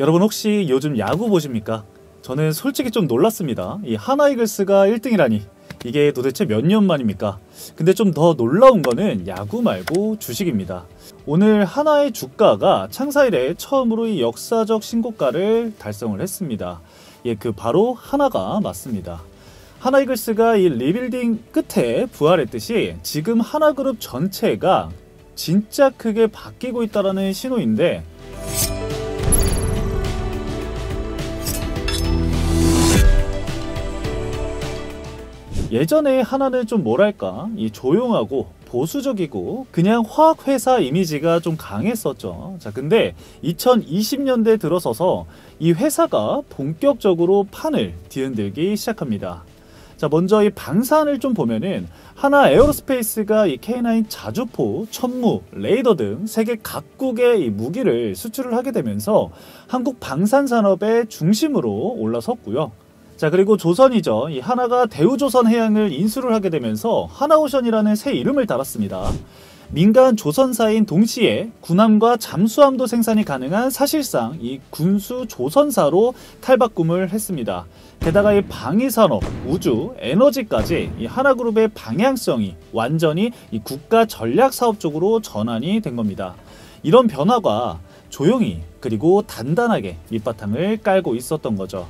여러분 혹시 요즘 야구 보십니까? 저는 솔직히 좀 놀랐습니다. 이 하나이글스가 1등이라니 이게 도대체 몇 년 만입니까? 근데 좀 더 놀라운 거는 야구 말고 주식입니다. 오늘 하나의 주가가 창사 이래 처음으로 이 역사적 신고가를 달성을 했습니다. 예, 그 바로 하나가 맞습니다. 하나이글스가 이 리빌딩 끝에 부활했듯이 지금 하나그룹 전체가 진짜 크게 바뀌고 있다는 신호인데, 예전에 하나는 좀 뭐랄까 이 조용하고 보수적이고 그냥 화학회사 이미지가 좀 강했었죠. 자, 근데 2020년대 들어서서 이 회사가 본격적으로 판을 뒤흔들기 시작합니다. 자, 먼저 이 방산을 좀 보면은 하나 에어로스페이스가 이 K9 자주포, 천무, 레이더 등 세계 각국의 이 무기를 수출을 하게 되면서 한국 방산 산업의 중심으로 올라섰고요. 자, 그리고 조선이죠. 이 하나가 대우조선해양을 인수를 하게 되면서 하나오션이라는 새 이름을 달았습니다. 민간 조선사인 동시에 군함과 잠수함도 생산이 가능한 사실상 이 군수 조선사로 탈바꿈을 했습니다. 게다가 이 방위산업, 우주, 에너지까지 이 하나그룹의 방향성이 완전히 이 국가 전략 사업 쪽으로 전환이 된 겁니다. 이런 변화가 조용히 그리고 단단하게 밑바탕을 깔고 있었던 거죠.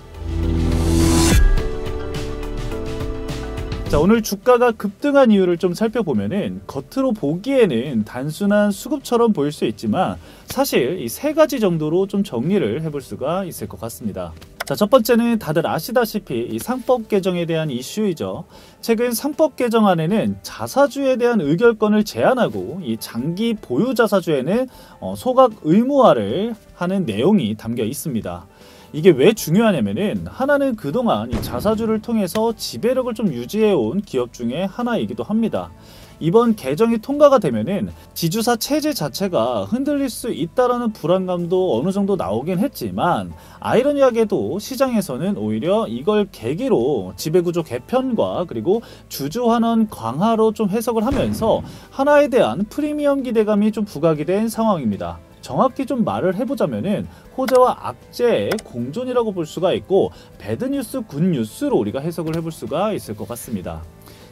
자, 오늘 주가가 급등한 이유를 좀 살펴보면은 겉으로 보기에는 단순한 수급처럼 보일 수 있지만 사실 이 세 가지 정도로 좀 정리를 해볼 수가 있을 것 같습니다. 자, 첫 번째는 다들 아시다시피 이 상법 개정에 대한 이슈이죠. 최근 상법 개정안에는 자사주에 대한 의결권을 제한하고 이 장기 보유 자사주에는 소각 의무화를 하는 내용이 담겨 있습니다. 이게 왜 중요하냐면은 하나는 그동안 이 자사주를 통해서 지배력을 좀 유지해온 기업 중에 하나이기도 합니다. 이번 개정이 통과가 되면은 지주사 체제 자체가 흔들릴 수 있다라는 불안감도 어느 정도 나오긴 했지만, 아이러니하게도 시장에서는 오히려 이걸 계기로 지배구조 개편과 그리고 주주환원 강화로 좀 해석을 하면서 하나에 대한 프리미엄 기대감이 좀 부각이 된 상황입니다. 정확히 좀 말을 해보자면은 호재와 악재의 공존이라고 볼 수가 있고, 배드뉴스, 굿뉴스로 우리가 해석을 해볼 수가 있을 것 같습니다.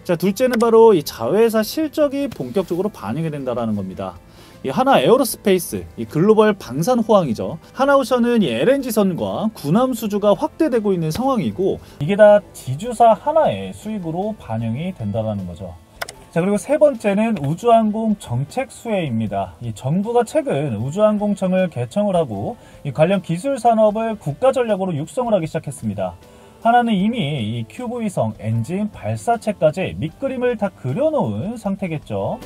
자, 둘째는 바로 이 자회사 실적이 본격적으로 반영이 된다는 겁니다. 이 하나 에어로스페이스, 이 글로벌 방산 호황이죠. 하나오션은 이 LNG선과 군함 수주가 확대되고 있는 상황이고, 이게 다 지주사 하나의 수익으로 반영이 된다는 거죠. 자, 그리고 세 번째는 우주항공 정책 수혜입니다. 이 정부가 최근 우주항공청을 개청을 하고 이 관련 기술 산업을 국가 전략으로 육성을 하기 시작했습니다. 하나는 이미 이 큐브위성 엔진 발사체까지 밑그림을 다 그려놓은 상태겠죠.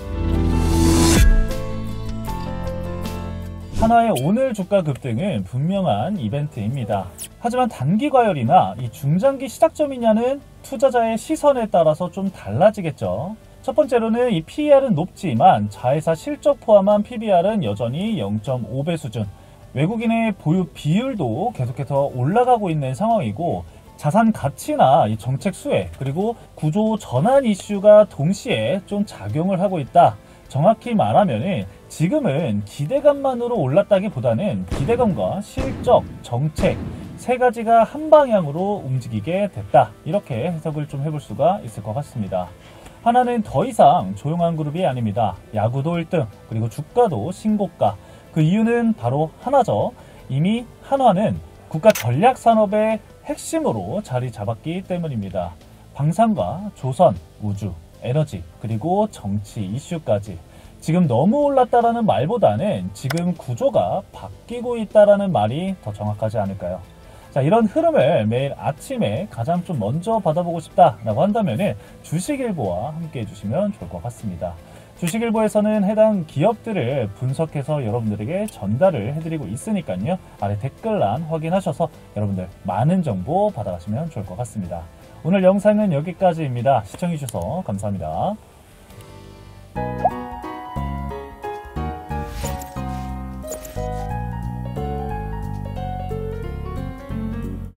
하나의 오늘 주가 급등은 분명한 이벤트입니다. 하지만 단기 과열이나 이 중장기 시작점이냐는 투자자의 시선에 따라서 좀 달라지겠죠. 첫 번째로는 이 PER은 높지만 자회사 실적 포함한 PBR은 여전히 0.5배 수준, 외국인의 보유 비율도 계속해서 올라가고 있는 상황이고, 자산 가치나 이 정책 수혜 그리고 구조 전환 이슈가 동시에 좀 작용을 하고 있다. 정확히 말하면 지금은 기대감만으로 올랐다기보다는 기대감과 실적, 정책 세 가지가 한 방향으로 움직이게 됐다. 이렇게 해석을 좀 해볼 수가 있을 것 같습니다. 하나는 더 이상 조용한 그룹이 아닙니다. 야구도 1등, 그리고 주가도 신고가. 그 이유는 바로 하나죠. 이미 한화는 국가 전략 산업의 핵심으로 자리 잡았기 때문입니다. 방산과 조선, 우주, 에너지, 그리고 정치 이슈까지. 지금 너무 올랐다라는 말보다는 지금 구조가 바뀌고 있다라는 말이 더 정확하지 않을까요? 자, 이런 흐름을 매일 아침에 가장 좀 먼저 받아보고 싶다라고 한다면 주식일보와 함께 해주시면 좋을 것 같습니다. 주식일보에서는 해당 기업들을 분석해서 여러분들에게 전달을 해드리고 있으니까요. 아래 댓글란 확인하셔서 여러분들 많은 정보 받아가시면 좋을 것 같습니다. 오늘 영상은 여기까지입니다. 시청해주셔서 감사합니다.